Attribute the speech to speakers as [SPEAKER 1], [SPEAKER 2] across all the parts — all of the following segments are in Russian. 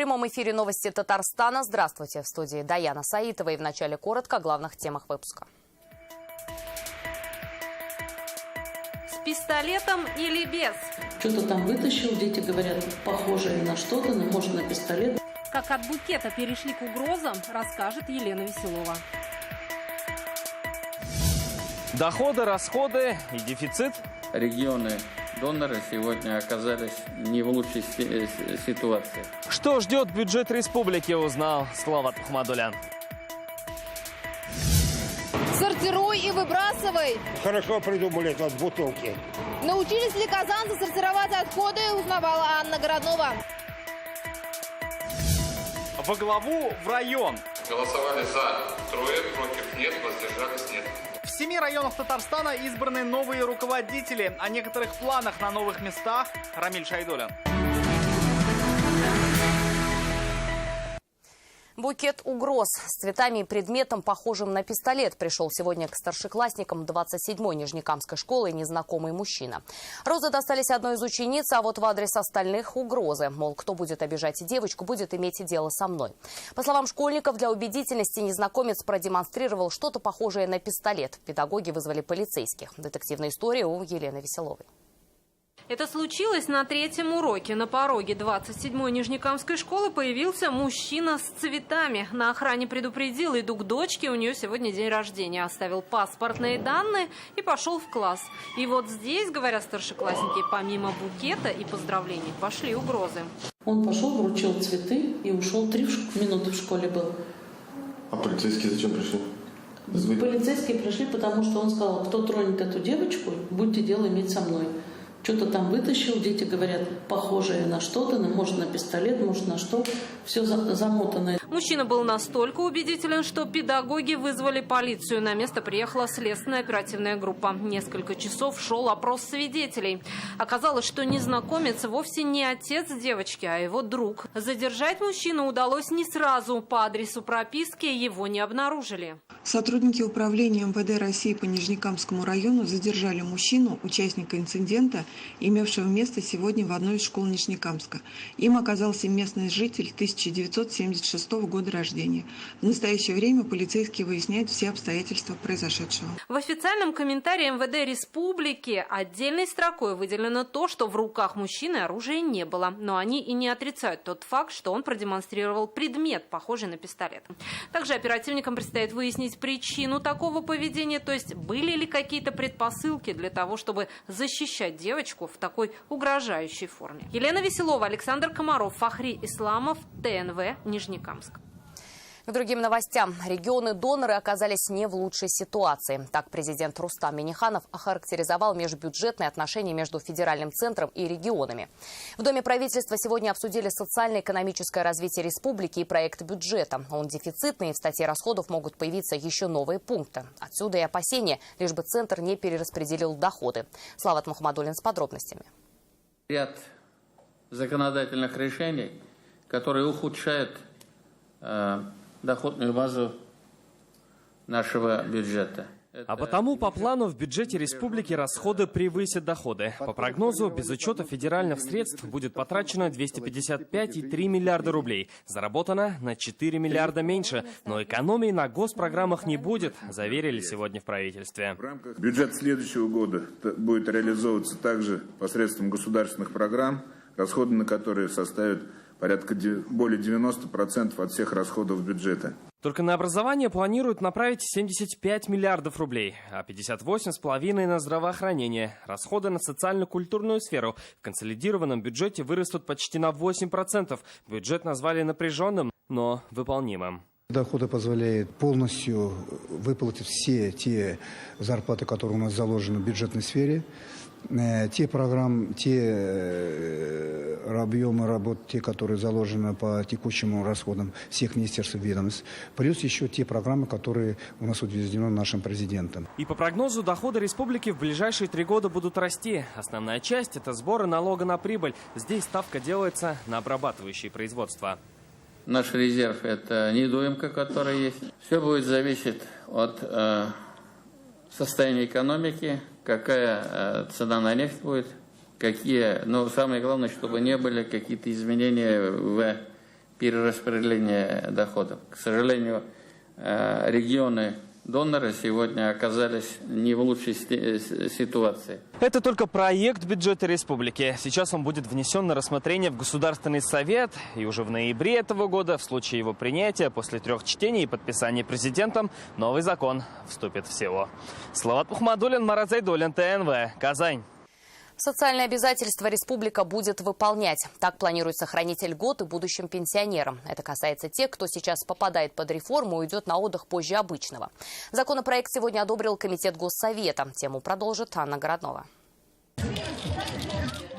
[SPEAKER 1] прямом эфире новости Татарстана. Здравствуйте. В студии Даяна Саитова. И вначале коротко о главных темах выпуска.
[SPEAKER 2] С пистолетом или без?
[SPEAKER 3] Что-то там вытащил, дети говорят, похожее на что-то, но может на пистолет.
[SPEAKER 2] Как от букета перешли к угрозам, расскажет Елена Веселова.
[SPEAKER 4] Доходы, расходы и дефицит.
[SPEAKER 5] Регионы-доноры сегодня оказались не в лучшей ситуации.
[SPEAKER 4] Что ждет бюджет республики, узнал Слават Мухаммадулян.
[SPEAKER 6] Сортируй и выбрасывай.
[SPEAKER 7] Хорошо придумали это от бутылки.
[SPEAKER 6] Научились ли казанцы сортировать отходы, узнавала Анна Городнова.
[SPEAKER 4] Во главу в район.
[SPEAKER 8] Голосовали за трое, против нет, воздержались нет.
[SPEAKER 9] В 7 районах Татарстана избраны новые руководители. О некоторых планах на новых местах Рамиль Шайдуллин.
[SPEAKER 1] Букет угроз с цветами и предметом, похожим на пистолет, пришел сегодня к старшеклассникам 27-й Нижнекамской школы незнакомый мужчина. Розы достались одной из учениц, а вот в адрес остальных угрозы. Мол, кто будет обижать девочку, будет иметь дело со мной. По словам школьников, для убедительности незнакомец продемонстрировал что-то похожее на пистолет. Педагоги вызвали полицейских. Детективная история у Елены Веселовой.
[SPEAKER 2] Это случилось на 3-м уроке. На пороге 27-й Нижнекамской школы появился мужчина с цветами. На охране предупредил, иду к дочке, у нее сегодня день рождения. Оставил паспортные данные и пошел в класс. И вот здесь, говорят старшеклассники, помимо букета и поздравлений, пошли угрозы.
[SPEAKER 3] Он пошел, вручил цветы и ушел. 3 минуты в школе был.
[SPEAKER 8] А полицейские зачем пришли?
[SPEAKER 3] Полицейские пришли, потому что он сказал, кто тронет эту девочку, будете дело иметь со мной. Что-то там вытащил, дети говорят, похожее на что-то, может на пистолет, может на что. Все замотано.
[SPEAKER 2] Мужчина был настолько убедителен, что педагоги вызвали полицию. На место приехала следственная оперативная группа. Несколько часов шел опрос свидетелей. Оказалось, что незнакомец вовсе не отец девочки, а его друг. Задержать мужчину удалось не сразу. По адресу прописки его не обнаружили.
[SPEAKER 10] Сотрудники управления МВД России по Нижнекамскому району задержали мужчину, участника инцидента, имевшего место сегодня в одной из школ Нижнекамска. Им оказался местный житель 1976 года рождения. В настоящее время полицейские выясняют все обстоятельства произошедшего.
[SPEAKER 2] В официальном комментарии МВД Республики отдельной строкой выделено то, что в руках мужчины оружия не было. Но они и не отрицают тот факт, что он продемонстрировал предмет, похожий на пистолет. Также оперативникам предстоит выяснить причину такого поведения, то есть были ли какие-то предпосылки для того, чтобы защищать девочку в такой угрожающей форме. Елена Веселова, Александр Комаров, Фахри Исламов, ТНВ, Нижнекамск.
[SPEAKER 1] К другим новостям. Регионы-доноры оказались не в лучшей ситуации. Так президент Рустам Минниханов охарактеризовал межбюджетные отношения между федеральным центром и регионами. В Доме правительства сегодня обсудили социально-экономическое развитие республики и проект бюджета. Он дефицитный, и в статье расходов могут появиться еще новые пункты. Отсюда и опасения, лишь бы центр не перераспределил доходы. Слават Мухаммадуллин с подробностями.
[SPEAKER 5] Ряд законодательных решений, которые ухудшают доходную базу нашего бюджета.
[SPEAKER 4] А потому по плану в бюджете республики расходы превысят доходы. По прогнозу, без учета федеральных средств будет потрачено 255,3 миллиарда рублей. Заработано на 4 миллиарда меньше. Но экономии на госпрограммах не будет, заверили сегодня в правительстве.
[SPEAKER 11] Бюджет следующего года будет реализовываться также посредством государственных программ, расходы на которые составят порядка более 90% от всех расходов бюджета.
[SPEAKER 4] Только на образование планируют направить 75 миллиардов рублей, а 58,5 на здравоохранение. Расходы на социально-культурную сферу в консолидированном бюджете вырастут почти на 8%. Бюджет назвали напряженным, но выполнимым.
[SPEAKER 12] Доходы позволяют полностью выплатить все те зарплаты, которые у нас заложены в бюджетной сфере. Те программы, те объемы работ, те, которые заложены по текущим расходам всех министерств и ведомств, плюс еще те программы, которые у нас утверждены нашим президентом.
[SPEAKER 4] И по прогнозу доходы республики в ближайшие 3 года будут расти. Основная часть – это сборы налога на прибыль. Здесь ставка делается на обрабатывающие производства.
[SPEAKER 5] Наш резерв – это недоимка, которая есть. Все будет зависеть от состояния экономики, какая цена на нефть будет, какие, но самое главное, чтобы не были какие-то изменения в перераспределения доходов. К сожалению, регионы-доноры сегодня оказались не в лучшей ситуации.
[SPEAKER 4] Это только проект бюджета республики. Сейчас он будет внесен на рассмотрение в Государственный совет. И уже в ноябре этого года, в случае его принятия, после 3 чтений и подписания президентом, новый закон вступит в силу. Салават Мухаммадуллин, Марат Зайдуллин, ТНВ, Казань.
[SPEAKER 1] Социальные обязательства республика будет выполнять. Так планирует сохранить льготы будущим пенсионерам. Это касается тех, кто сейчас попадает под реформу и уйдет на отдых позже обычного. Законопроект сегодня одобрил Комитет Госсовета. Тему продолжит Анна Городнова.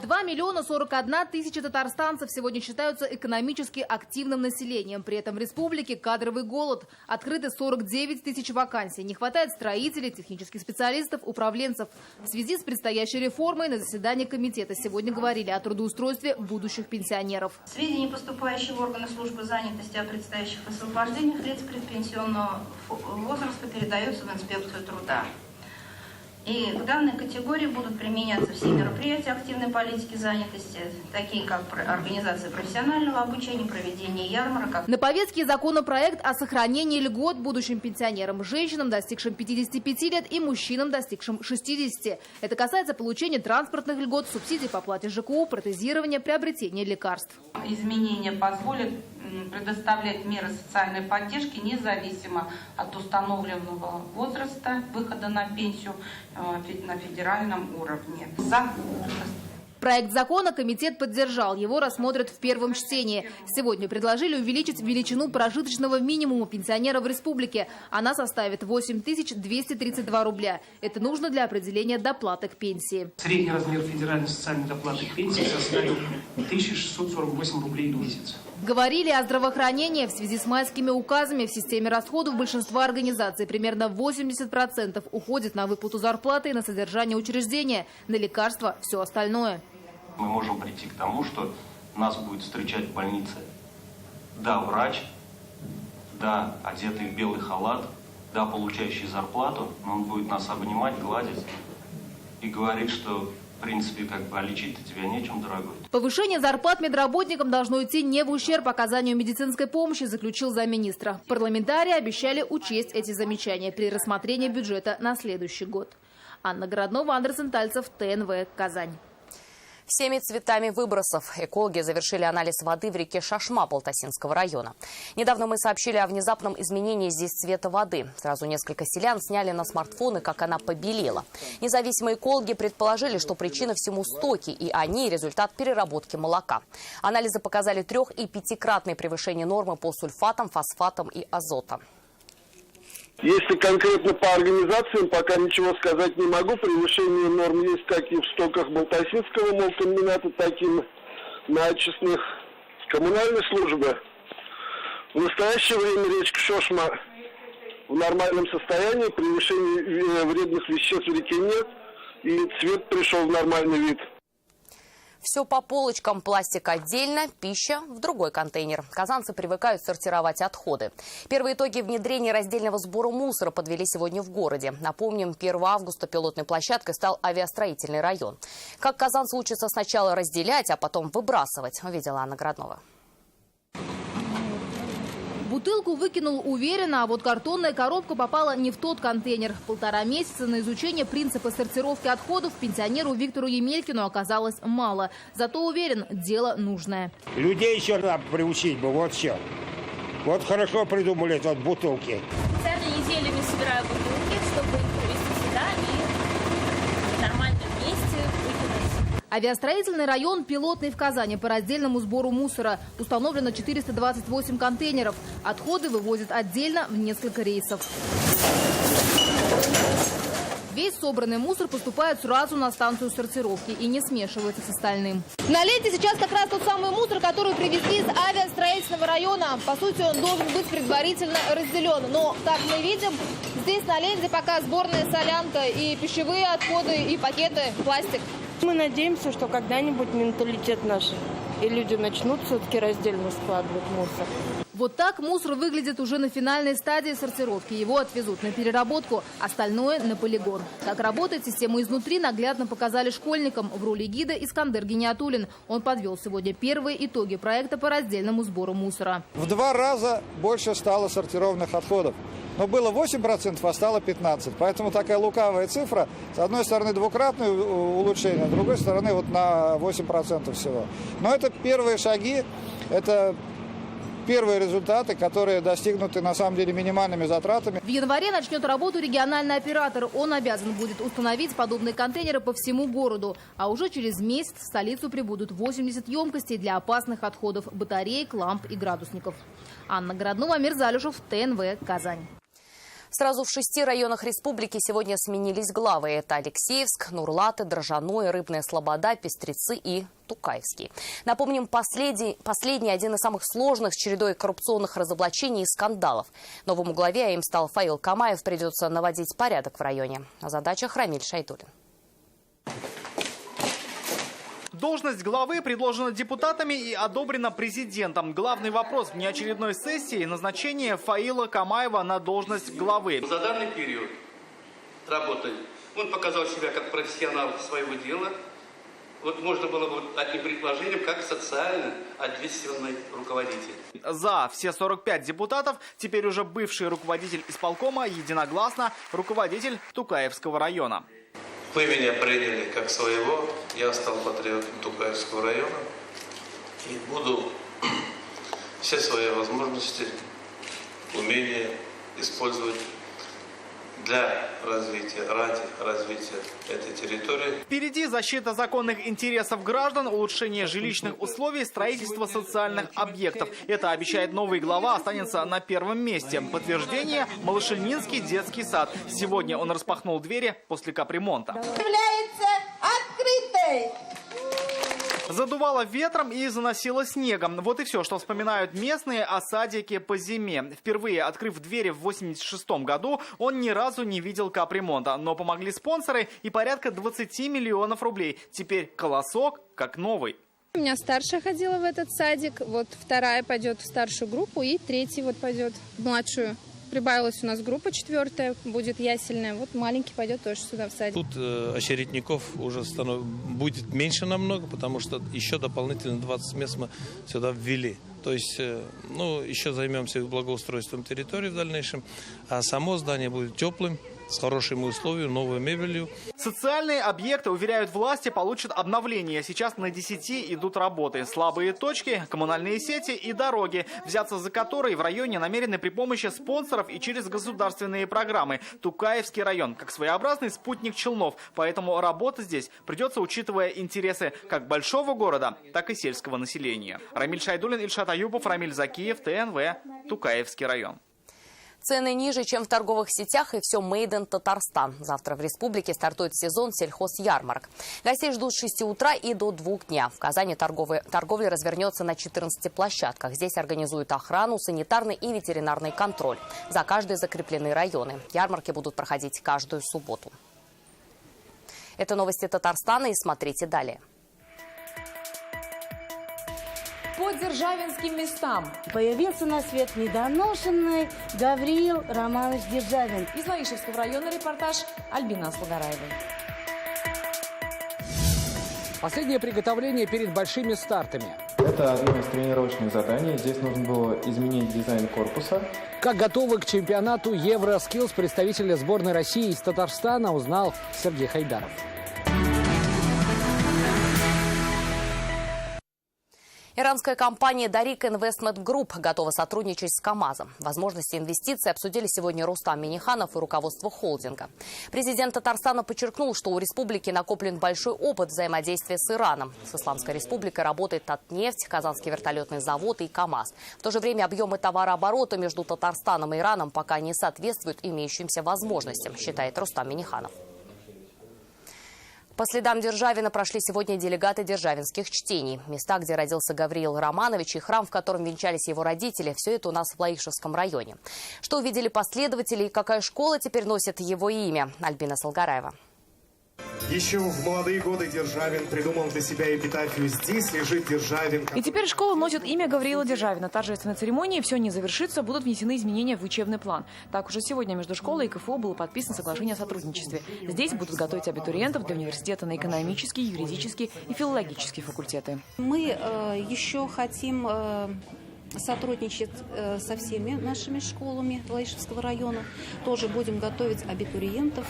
[SPEAKER 6] 2 миллиона 41 тысяча татарстанцев сегодня считаются экономически активным населением. При этом в республике кадровый голод. Открыты 49 тысяч вакансий. Не хватает строителей, технических специалистов, управленцев. В связи с предстоящей реформой на заседании комитета сегодня говорили о трудоустройстве будущих пенсионеров.
[SPEAKER 13] Сведения, поступающие в органы службы занятости о предстоящих освобождениях лиц предпенсионного возраста, передаются в инспекцию труда. И к данной категории будут применяться все мероприятия активной политики занятости, такие как организация профессионального обучения, проведение ярмарок.
[SPEAKER 6] На повестке законопроект о сохранении льгот будущим пенсионерам, женщинам, достигшим 55 лет, и мужчинам, достигшим 60. Это касается получения транспортных льгот, субсидий по оплате ЖКУ, протезирования, приобретения лекарств.
[SPEAKER 13] Изменения позволят предоставлять меры социальной поддержки независимо от установленного возраста выхода на пенсию на федеральном уровне.
[SPEAKER 6] Проект закона комитет поддержал. Его рассмотрят в первом чтении. Сегодня предложили увеличить величину прожиточного минимума пенсионера в республике. Она составит 8232 рубля. Это нужно для определения доплаты к пенсии.
[SPEAKER 14] Средний размер федеральной социальной доплаты к пенсии составил 1648 рублей в месяц.
[SPEAKER 6] Говорили о здравоохранении. В связи с майскими указами в системе расходов большинства организаций примерно 80% уходит на выплату зарплаты и на содержание учреждения, на лекарства, все остальное.
[SPEAKER 15] Мы можем прийти к тому, что нас будет встречать в больнице, да, врач, да, одетый в белый халат, да, получающий зарплату, но он будет нас обнимать, гладить и говорить, что в принципе, лечить-то тебя нечем, дорогой.
[SPEAKER 6] Повышение зарплат медработникам должно идти не в ущерб оказанию медицинской помощи, заключил замминистра. Парламентарии обещали учесть эти замечания при рассмотрении бюджета на следующий год. Анна Городнова, Андрей Сентальцев, ТНВ, Казань.
[SPEAKER 1] Всеми цветами выбросов экологи завершили анализ воды в реке Шашма Балтасинского района. Недавно мы сообщили о внезапном изменении здесь цвета воды. Сразу несколько селян сняли на смартфоны, как она побелела. Независимые экологи предположили, что причина всему стоки, и они – результат переработки молока. Анализы показали 3- и 5-кратное превышение нормы по сульфатам, фосфатам и азоту.
[SPEAKER 16] Если конкретно по организациям, пока ничего сказать не могу. Превышение норм есть как и в стоках Балтасинского молкомбината, так и на очистных коммунальной службы. В настоящее время речка Шашма в нормальном состоянии, превышения вредных веществ в реке нет, и цвет пришел в нормальный вид.
[SPEAKER 1] Все по полочкам, пластик отдельно, пища в другой контейнер. Казанцы привыкают сортировать отходы. Первые итоги внедрения раздельного сбора мусора подвели сегодня в городе. Напомним, 1 августа пилотной площадкой стал авиастроительный район. Как казанцы учатся сначала разделять, а потом выбрасывать, увидела Анна Городнова.
[SPEAKER 6] Бутылку выкинул уверенно, а вот картонная коробка попала не в тот контейнер. 1,5 месяца на изучение принципа сортировки отходов пенсионеру Виктору Емелькину оказалось мало. Зато уверен, дело нужное.
[SPEAKER 7] Людей еще надо приучить бы, вот все. Вот хорошо придумали эти бутылки.
[SPEAKER 17] Специально неделями собираю бутылки, чтобы их привезти сюда и в нормальном месте выкинуть.
[SPEAKER 6] Авиастроительный район пилотный в Казани по раздельному сбору мусора. Установлено 428 контейнеров. Отходы вывозят отдельно в несколько рейсов. Весь собранный мусор поступает сразу на станцию сортировки и не смешивается с остальным.
[SPEAKER 18] На ленте сейчас как раз тот самый мусор, который привезли из авиастроительного района. По сути, он должен быть предварительно разделен. Но, как мы видим, здесь на ленте пока сборная солянка и пищевые отходы, и пакеты, пластик.
[SPEAKER 19] Мы надеемся, что когда-нибудь менталитет наш и люди начнут все-таки раздельно складывать мусор.
[SPEAKER 6] Вот так мусор выглядит уже на финальной стадии сортировки. Его отвезут на переработку, остальное на полигон. Как работает система изнутри, наглядно показали школьникам. В роли гида Искандер Гениатуллин. Он подвел сегодня первые итоги проекта по раздельному сбору мусора.
[SPEAKER 19] В 2 раза больше стало сортированных отходов. Но было 8%, а стало 15%. Поэтому такая лукавая цифра. С одной стороны, двукратное улучшение, с другой стороны, вот на 8% всего. Но это первые шаги, это первые результаты, которые достигнуты на самом деле минимальными затратами.
[SPEAKER 6] В январе начнет работу региональный оператор. Он обязан будет установить подобные контейнеры по всему городу. А уже через месяц в столицу прибудут 80 емкостей для опасных отходов, батареек, ламп и градусников. Анна Городнова, Амир Залюшев, ТНВ, Казань.
[SPEAKER 1] Сразу в 6 районах республики сегодня сменились главы. Это Алексеевск, Нурлаты, Дрожжаное, Рыбная Слобода, Пестрецы и Тукаевский. Напомним, последний один из самых сложных с чередой коррупционных разоблачений и скандалов. Новому главе, а им стал Фаил Камаев, придется наводить порядок в районе. О задачах Рамиль Шайдуллин.
[SPEAKER 9] Должность главы предложена депутатами и одобрена президентом. Главный вопрос внеочередной сессии – назначение Фаила Камаева на должность главы.
[SPEAKER 20] За данный период работы он показал себя как профессионал своего дела. Вот можно было бы одним предложением, как социально ответственный руководитель.
[SPEAKER 9] За все 45 депутатов теперь уже бывший руководитель исполкома, единогласно руководитель Тукаевского района.
[SPEAKER 20] Вы меня приняли как своего, я стал патриотом Тукаевского района и буду все свои возможности, умения использовать для развития, ради развития этой территории.
[SPEAKER 9] Впереди защита законных интересов граждан, улучшение жилищных условий, строительство социальных объектов. Это, обещает новый глава, останется на первом месте. Подтверждение – Малышельнинский детский сад. Сегодня он распахнул двери после капремонта.
[SPEAKER 21] Является открытой.
[SPEAKER 9] Задувало ветром и заносило снегом. Вот и все, что вспоминают местные о садике по зиме. Впервые открыв двери в 1986 году, он ни разу не видел капремонта. Но помогли спонсоры и порядка 20 миллионов рублей. Теперь колосок как новый.
[SPEAKER 22] У меня старшая ходила в этот садик, вот вторая пойдет в старшую группу и третий вот пойдет в младшую. Прибавилась у нас группа 4, будет ясельная. Вот маленький пойдет тоже сюда в садик.
[SPEAKER 23] Тут очередников уже будет меньше намного, потому что еще дополнительно 20 мест мы сюда ввели. То есть, еще займемся благоустройством территории в дальнейшем. А само здание будет теплым, с хорошими условиями, новой мебелью.
[SPEAKER 9] Социальные объекты, уверяют власти, получат обновление. Сейчас на 10 идут работы. Слабые точки, коммунальные сети и дороги, взяться за которые в районе намерены при помощи спонсоров и через государственные программы. Тукаевский район как своеобразный спутник Челнов, поэтому работа здесь придется, учитывая интересы как большого города, так и сельского населения. Рамиль Шайдуллин, Ильшат Аюпов, Рамиль Закиев, ТНВ, Тукаевский район.
[SPEAKER 1] Цены ниже, чем в торговых сетях, и все made in Татарстан. Завтра в республике стартует сезон сельхозярмарок. Гостей ждут с 6 утра и до 2 дня. В Казани торговля развернется на 14 площадках. Здесь организуют охрану, санитарный и ветеринарный контроль. За каждый закреплены районы. Ярмарки будут проходить каждую субботу. Это новости Татарстана, и смотрите далее.
[SPEAKER 24] По державинским местам появился на свет недоношенный Гавриил Романович Державин. Из Лаишевского района репортаж Альбины Аслагараевой.
[SPEAKER 25] Последнее приготовление перед большими стартами.
[SPEAKER 26] Это одно из тренировочных заданий. Здесь нужно было изменить дизайн корпуса.
[SPEAKER 25] Как готовы к чемпионату Евроскиллс представители сборной России из Татарстана, узнал Сергей Хайдаров.
[SPEAKER 1] Иранская компания Дарик Investment Group готова сотрудничать с КАМАЗом. Возможности инвестиций обсудили сегодня Рустам Минниханов и руководство холдинга. Президент Татарстана подчеркнул, что у республики накоплен большой опыт взаимодействия с Ираном. С Исламской республикой работает Татнефть, Казанский вертолетный завод и КАМАЗ. В то же время объемы товарооборота между Татарстаном и Ираном пока не соответствуют имеющимся возможностям, считает Рустам Минниханов. По следам Державина прошли сегодня делегаты державинских чтений. Места, где родился Гавриил Романович, и храм, в котором венчались его родители, все это у нас в Лаишевском районе. Что увидели последователи и какая школа теперь носит его имя? Альбина Салгараева.
[SPEAKER 2] Еще в молодые годы Державин придумал для себя эпитафию «Здесь лежит Державин».
[SPEAKER 3] И теперь школа носит имя Гавриила Державина. Торжественной церемонии все не завершится, будут внесены изменения в учебный план. Так, уже сегодня между школой и КФУ было подписано соглашение о сотрудничестве. Здесь будут готовить абитуриентов для университета на экономические, юридические и филологические факультеты.
[SPEAKER 8] Мы еще хотим сотрудничать со всеми нашими школами Лаишевского района. Тоже будем готовить абитуриентов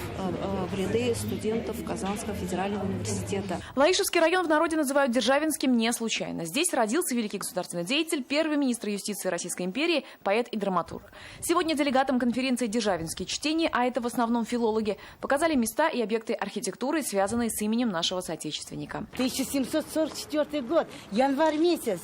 [SPEAKER 8] в ряды студентов Казанского федерального университета.
[SPEAKER 3] Лаишевский район в народе называют Державинским не случайно. Здесь родился великий государственный деятель, первый министр юстиции Российской империи, поэт и драматург. Сегодня делегатам конференции «Державинские чтения», а это в основном филологи, показали места и объекты архитектуры, связанные с именем нашего соотечественника.
[SPEAKER 21] 1744 год, январь месяц.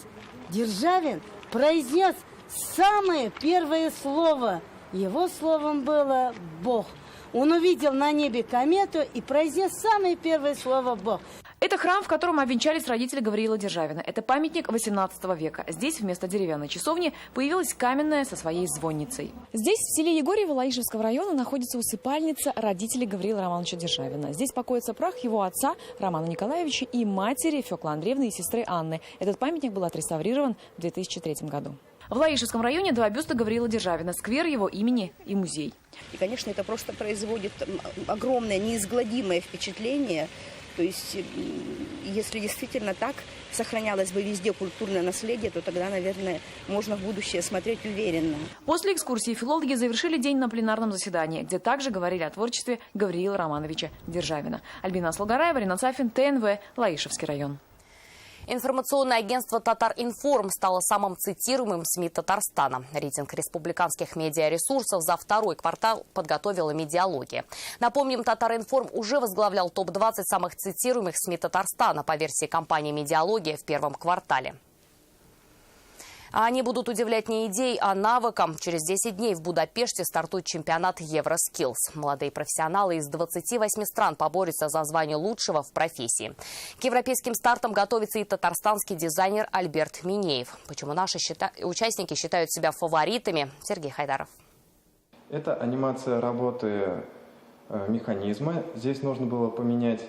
[SPEAKER 21] Державин произнес самое первое слово. Его словом было «Бог». Он увидел на небе комету и произнес самое первое слово «Бог».
[SPEAKER 3] Это храм, в котором обвенчались родители Гавриила Державина. Это памятник XVIII века. Здесь вместо деревянной часовни появилась каменная со своей звонницей. Здесь, в селе Егорьево Лаишевского района, находится усыпальница родителей Гавриила Романовича Державина. Здесь покоится прах его отца Романа Николаевича и матери Фёклы Андреевны и сестры Анны. Этот памятник был отреставрирован в 2003 году. В Лаишевском районе два бюста Гавриила Державина, сквер его имени и музей.
[SPEAKER 10] И, конечно, это просто производит огромное, неизгладимое впечатление. То есть, если действительно так сохранялось бы везде культурное наследие, то тогда, наверное, можно в будущее смотреть уверенно.
[SPEAKER 3] После экскурсии филологи завершили день на пленарном заседании, где также говорили о творчестве Гавриила Романовича Державина. Альбина Слугараева, Ринат Сафин, ТНВ, Лаишевский район.
[SPEAKER 1] Информационное агентство «Татар-Информ» стало самым цитируемым СМИ Татарстана. Рейтинг республиканских медиаресурсов за второй квартал подготовила «Медиалогия». Напомним, «Татар-Информ» уже возглавлял топ-20 самых цитируемых СМИ Татарстана по версии компании «Медиалогия» в первом квартале. А они будут удивлять не идеей, а навыком. Через 10 дней в Будапеште стартует чемпионат Евроскиллс. Молодые профессионалы из 28 стран поборются за звание лучшего в профессии. К европейским стартам готовится и татарстанский дизайнер Альберт Минеев. Почему наши участники считают себя фаворитами? Сергей Хайдаров.
[SPEAKER 26] Это анимация работы механизма. Здесь нужно было поменять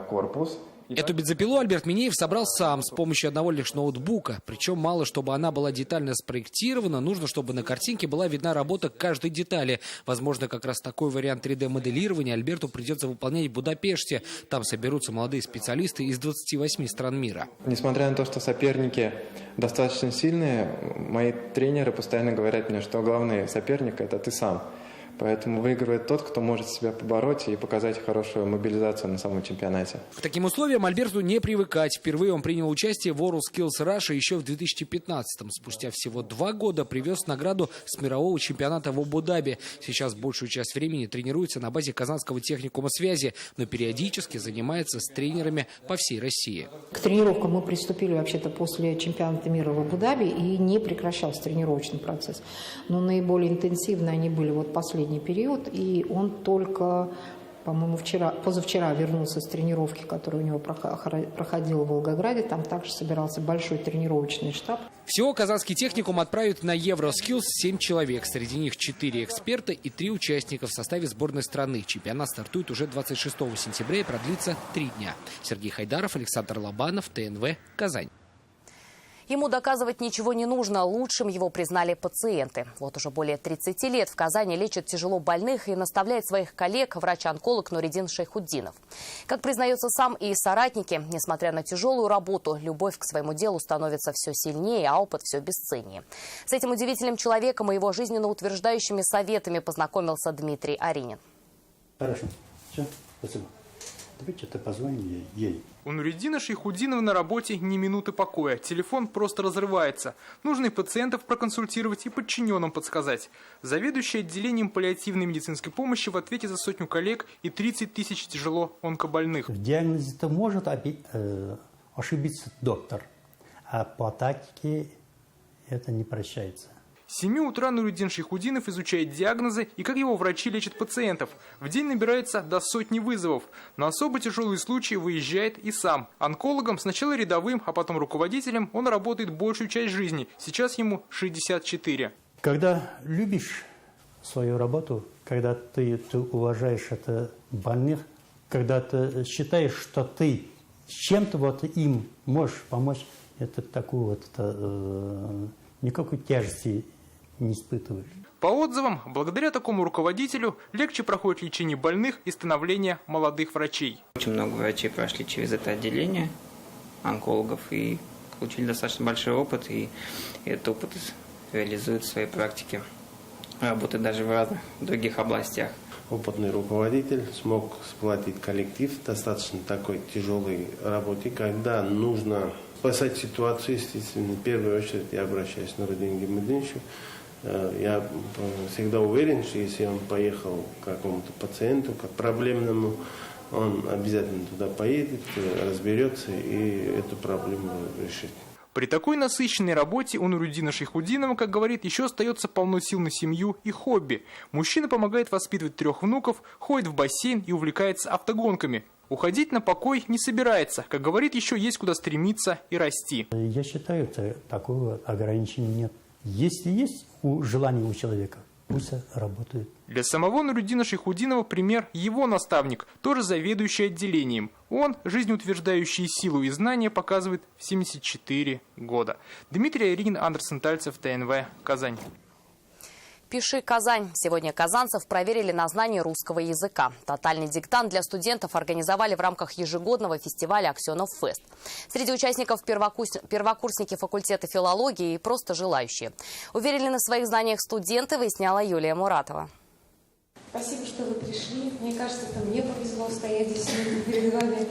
[SPEAKER 26] корпус.
[SPEAKER 25] Эту бензопилу Альберт Минеев собрал сам с помощью одного лишь ноутбука. Причем мало, чтобы она была детально спроектирована, нужно, чтобы на картинке была видна работа каждой детали. Возможно, как раз такой вариант 3D-моделирования Альберту придется выполнять в Будапеште. Там соберутся молодые специалисты из 28 стран мира.
[SPEAKER 26] Несмотря на то, что соперники достаточно сильные, мои тренеры постоянно говорят мне, что главный соперник – это ты сам. Поэтому выигрывает тот, кто может себя побороть и показать хорошую мобилизацию на самом чемпионате.
[SPEAKER 25] К таким условиям Альберту не привыкать. Впервые он принял участие в WorldSkills Russia еще в 2015-м. Спустя всего 2 года привез награду с мирового чемпионата в Абу-Даби. Сейчас большую часть времени тренируется на базе Казанского техникума связи, но периодически занимается с тренерами по всей России.
[SPEAKER 11] К тренировкам мы приступили вообще-то после чемпионата мира в Абу-Даби, и не прекращался тренировочный процесс. Но наиболее интенсивно они были вот последний период, и он только, по-моему, позавчера вернулся с тренировки, которая у него проходила в Волгограде. Там также собирался большой тренировочный штаб.
[SPEAKER 25] Всего Казанский техникум отправит на Евроскиллс 7 человек. Среди них 4 эксперта и 3 участника в составе сборной страны. Чемпионат стартует уже 26 сентября и продлится 3 дня. Сергей Хайдаров, Александр Лобанов, ТНВ, Казань.
[SPEAKER 1] Ему доказывать ничего не нужно. Лучшим его признали пациенты. Вот уже более 30 лет в Казани лечит тяжело больных и наставляет своих коллег врач-онколог Нуридин Шайхутдинов. Как признается сам и соратники, несмотря на тяжелую работу, любовь к своему делу становится все сильнее, а опыт все бесценнее. С этим удивительным человеком и его жизненно утверждающими советами познакомился Дмитрий Аринин.
[SPEAKER 12] Хорошо. Все, спасибо. Давайте позвоним ей.
[SPEAKER 27] У Нуриддина Шайхутдинова на работе ни минуты покоя. Телефон просто разрывается. Нужно и пациентов проконсультировать, и подчиненным подсказать. Заведующий отделением паллиативной медицинской помощи в ответе за 100 коллег и 30 тысяч тяжело онкобольных.
[SPEAKER 12] В диагнозе-то может ошибиться доктор, а по тактике это не прощается.
[SPEAKER 27] С 7 утра Нуриддин Шайхутдинов изучает диагнозы и как его врачи лечат пациентов. В день набирается до 100 вызовов. На особо тяжелые случаи выезжает и сам. Онкологом, сначала рядовым, а потом руководителем, он работает большую часть жизни. Сейчас ему 64.
[SPEAKER 12] Когда любишь свою работу, когда ты уважаешь это больных, когда ты считаешь, что ты с чем-то вот им можешь помочь, это такую вот никакой тяжести не испытываешь.
[SPEAKER 27] По отзывам, благодаря такому руководителю легче проходит лечение больных и становление молодых врачей.
[SPEAKER 4] Очень много врачей прошли через это отделение, онкологов, и получили достаточно большой опыт, и этот опыт реализуют в своей практике, работает даже в разных других областях.
[SPEAKER 5] Опытный руководитель смог сплотить коллектив в достаточно такой тяжелой работе, когда нужно спасать ситуацию, естественно. В первую очередь я обращаюсь к Нуруддину Гиммадиновичу. Я всегда уверен, что если он поехал к какому-то пациенту, как проблемному, он обязательно туда поедет, разберется и эту проблему решит.
[SPEAKER 27] При такой насыщенной работе у Нуруддина Шайхутдинова, как говорит, еще остается полно сил на семью и хобби. Мужчина помогает воспитывать 3 внуков, ходит в бассейн и увлекается автогонками. Уходить на покой не собирается. Как говорит, еще есть куда стремиться и расти.
[SPEAKER 12] Я считаю, что такого ограничения нет. Если есть желание у человека, пусть работает.
[SPEAKER 27] Для самого Нуруддина Шайхутдинова пример его наставник, тоже заведующий отделением. Он жизнеутверждающие силу и знания показывает в 74 года. Дмитрий Айрин, Андерсон Тальцев, ТНВ, Казань.
[SPEAKER 1] «Пиши, Казань». Сегодня казанцев проверили на знание русского языка. Тотальный диктант для студентов организовали в рамках ежегодного фестиваля «Аксенов Фест». Среди участников первокурсники факультета филологии и просто желающие. Уверены в своих знаниях студенты, выясняла Юлия Муратова.
[SPEAKER 7] Спасибо, что вы пришли. Мне кажется, это мне повезло стоять здесь перед вами.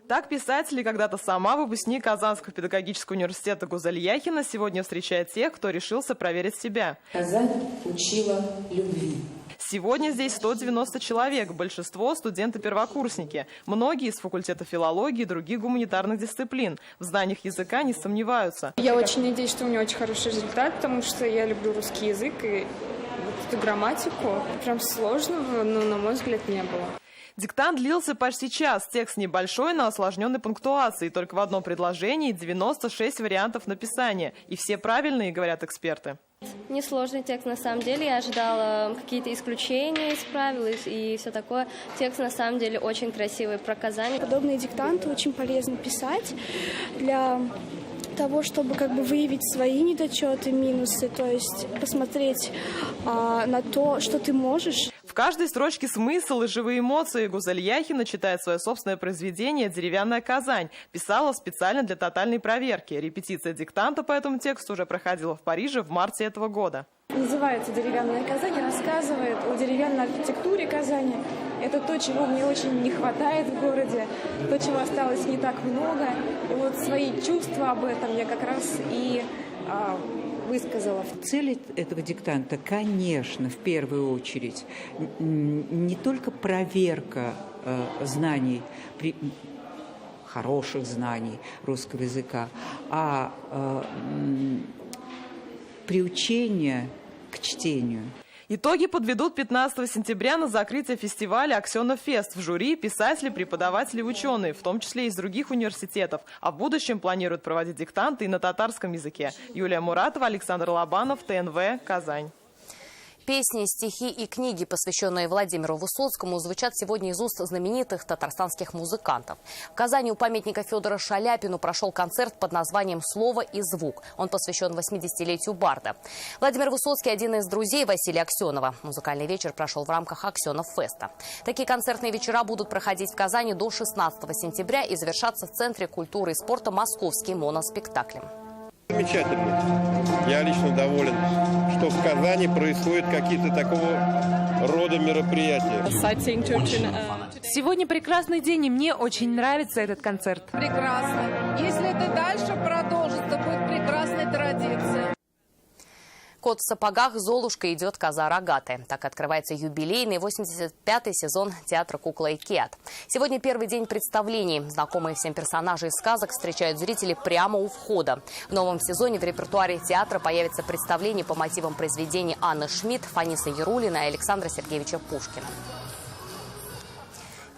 [SPEAKER 13] Так писатель и когда-то сама выпускник Казанского педагогического университета Гузаль Яхина сегодня встречает тех, кто решился проверить себя.
[SPEAKER 7] Казань учила любви.
[SPEAKER 13] Сегодня здесь 190 человек, большинство студенты-первокурсники. Многие из факультета филологии и других гуманитарных дисциплин. В знаниях языка не сомневаются.
[SPEAKER 14] Я очень надеюсь, что у меня очень хороший результат, потому что я люблю русский язык и вот эту грамматику. Прям сложного, но, на мой взгляд, не было.
[SPEAKER 13] Диктант длился почти час. Текст небольшой, но осложненной пунктуацией. Только в одном предложении 96 вариантов написания. И все правильные, говорят эксперты.
[SPEAKER 15] Несложный текст на самом деле. Я ожидала какие-то исключения из правил и все такое. Текст на самом деле очень красивый, про Казань.
[SPEAKER 16] Подобные диктанты очень полезно писать для того, чтобы выявить свои недочеты, минусы, то есть посмотреть на то, что ты можешь.
[SPEAKER 13] В каждой строчке смысл и живые эмоции. Гузаль Яхина читает свое собственное произведение «Деревянная Казань». Писала специально для тотальной проверки. Репетиция диктанта по этому тексту уже проходила в Париже в марте этого года.
[SPEAKER 14] Называется «Деревянная Казань» и рассказывает о деревянной архитектуре Казани. Это то, чего мне очень не хватает в городе, то, чего осталось не так много. И вот свои чувства об этом я как раз и высказала.
[SPEAKER 28] Цель этого диктанта, конечно, в первую очередь, не только проверка знаний, хороших знаний русского языка, а приучение к чтению.
[SPEAKER 13] Итоги подведут 15 сентября на закрытие фестиваля «Аксенов Фест». В жюри писатели, преподаватели и ученые, в том числе из других университетов. А в будущем планируют проводить диктанты и на татарском языке. Юлия Муратова, Александр Лобанов, ТНВ, Казань.
[SPEAKER 1] Песни, стихи и книги, посвященные Владимиру Высоцкому, звучат сегодня из уст знаменитых татарстанских музыкантов. В Казани у памятника Федору Шаляпину прошел концерт под названием «Слово и звук». Он посвящен 80-летию барда. Владимир Высоцкий – один из друзей Василия Аксенова. Музыкальный вечер прошел в рамках Аксенов Феста. Такие концертные вечера будут проходить в Казани до 16 сентября и завершаться в Центре культуры и спорта «Московский» моноспектаклем.
[SPEAKER 29] Замечательно. Я лично доволен, что в Казани происходят какие-то такого рода мероприятия.
[SPEAKER 24] Сегодня прекрасный день, и мне очень нравится этот концерт.
[SPEAKER 30] Прекрасно. Если это дальше продолжится, будет прекрасная традиция.
[SPEAKER 1] «Кот в сапогах, Золушка, идет коза рогатая». Так открывается юбилейный 85-й сезон театра «Кукла и Кеат». Сегодня первый день представлений. Знакомые всем персонажи из сказок встречают зрителей прямо у входа. В новом сезоне в репертуаре театра появится представление по мотивам произведений Анны Шмидт, Фаниса Яруллина и Александра Сергеевича Пушкина.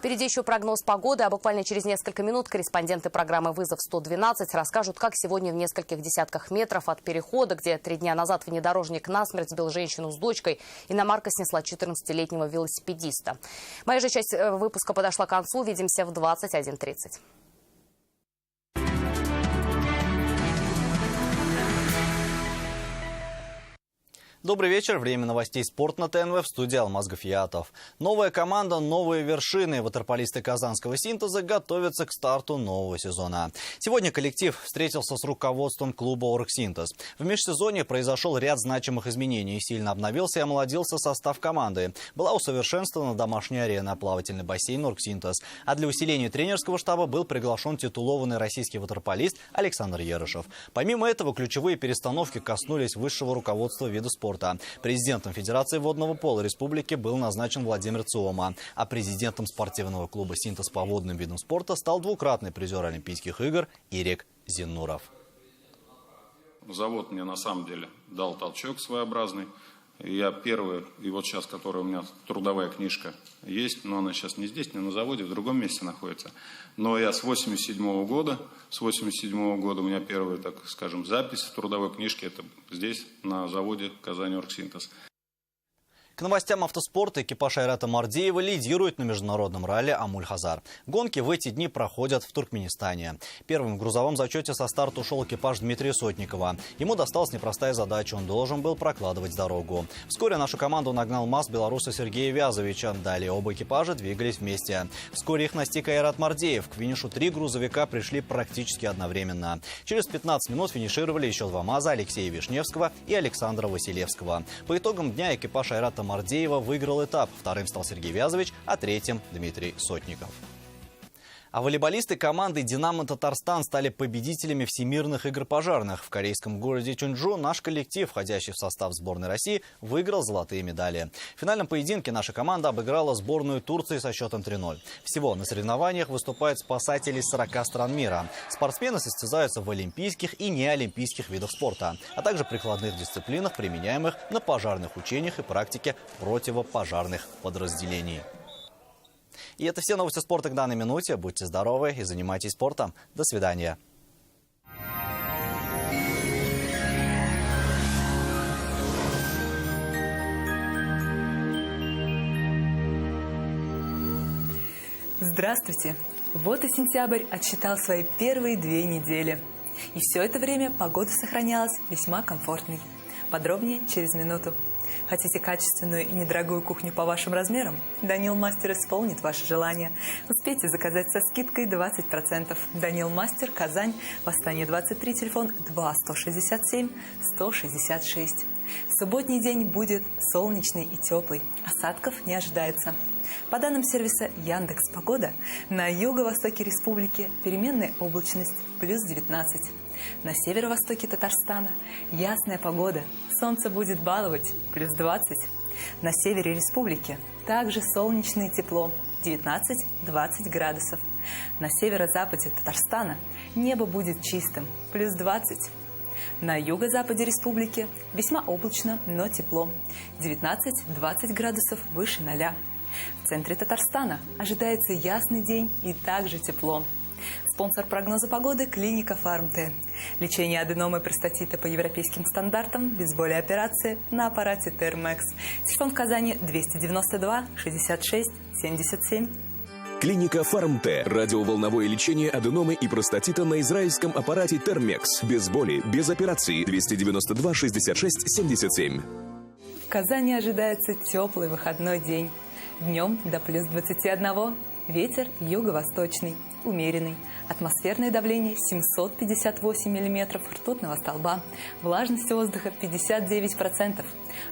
[SPEAKER 1] Впереди еще прогноз погоды, а буквально через несколько минут корреспонденты программы «Вызов-112» расскажут, как сегодня в нескольких десятках метров от перехода, где 3 дня назад внедорожник насмерть сбил женщину с дочкой, иномарка снесла 14-летнего велосипедиста. Моя же часть выпуска подошла к концу. Увидимся в 21:30.
[SPEAKER 2] Добрый вечер. Время новостей «Спорт» на ТНВ. В студии Алмаз Гафиятов. Новая команда, новые вершины. Ватерполисты казанского «Синтеза» готовятся к старту нового сезона. Сегодня коллектив встретился с руководством клуба «Оргсинтез». В межсезонье произошел ряд значимых изменений. Сильно обновился и омолодился состав команды. Была усовершенствована домашняя арена, плавательный бассейн «Оргсинтез». А для усиления тренерского штаба был приглашен титулованный российский ватерполист Александр Ерышев. Помимо этого, ключевые перестановки коснулись высшего руководства вида спорта. Президентом Федерации водного пола республики был назначен Владимир Циома, а президентом спортивного клуба «Синтез» по водным видам спорта стал двукратный призер Олимпийских игр Ирек Зиннуров.
[SPEAKER 6] Завод мне на самом деле дал толчок своеобразный. Я первый, и вот сейчас, которая у меня трудовая книжка есть, но она сейчас не здесь, не на заводе, в другом месте находится. Но я с 87 года у меня первая, так скажем, запись в трудовой книжке, это здесь, на заводе «Казань Оргсинтез».
[SPEAKER 2] К новостям автоспорта экипаж Айрата Мардеева лидирует на международном ралли Амуль-Хазар. Гонки в эти дни проходят в Туркменистане. Первым в грузовом зачете со старта ушел экипаж Дмитрия Сотникова. Ему досталась непростая задача, он должен был прокладывать дорогу. Вскоре нашу команду нагнал МАЗ белоруса Сергея Вязовича. Далее оба экипажа двигались вместе. Вскоре их настиг Айрат Мардеев. К финишу 3 грузовика пришли практически одновременно. Через 15 минут финишировали еще 2 МАЗа Алексея Вишневского и Александра Василевского. По итогам дня экипаж Айрата Мардеева выиграл этап. Вторым стал Сергей Вязович, а третьим Дмитрий Сотников. А волейболисты команды «Динамо Татарстан» стали победителями всемирных игр пожарных. В корейском городе Чунчжу наш коллектив, входящий в состав сборной России, выиграл золотые медали. В финальном поединке наша команда обыграла сборную Турции со счетом 3-0. Всего на соревнованиях выступают спасатели из 40 стран мира. Спортсмены состязаются в олимпийских и неолимпийских видах спорта, а также прикладных дисциплинах, применяемых на пожарных учениях и практике противопожарных подразделений. И это все новости спорта к данной минуте. Будьте здоровы и занимайтесь спортом. До свидания.
[SPEAKER 8] Здравствуйте! Вот и сентябрь отсчитал свои первые 2 недели. И все это время погода сохранялась весьма комфортной. Подробнее через минуту. Хотите качественную и недорогую кухню по вашим размерам? Данил Мастер исполнит ваше желание. Успейте заказать со скидкой 20%. Данил Мастер, Казань, Восстание 23, телефон 2-167-166. Субботний день будет солнечный и теплый. Осадков не ожидается. По данным сервиса Яндекс.Погода, на юго-востоке республики переменная облачность плюс 19. На северо-востоке Татарстана ясная погода, солнце будет баловать плюс 20. На севере республики также солнечно и тепло 19-20 градусов. На северо-западе Татарстана небо будет чистым плюс 20. На юго-западе республики весьма облачно, но тепло 19-20 градусов выше 0. В центре Татарстана ожидается ясный день и также тепло. Спонсор прогноза погоды – клиника Фармте. Лечение аденомы простатита по европейским стандартам, без боли операции на аппарате Термекс. Телефон в Казани 292 66 77.
[SPEAKER 9] Клиника Фармте. Радиоволновое лечение аденомы и простатита на израильском аппарате Термекс. Без боли, без операции. 292 66 77.
[SPEAKER 8] В Казани ожидается теплый выходной день. Днем до плюс 21. Ветер юго-восточный, умеренный. Атмосферное давление 758 миллиметров ртутного столба. Влажность воздуха 59%.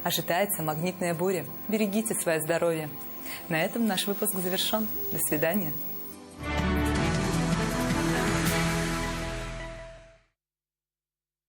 [SPEAKER 8] Ожидается магнитная буря. Берегите свое здоровье. На этом наш выпуск завершен. До свидания.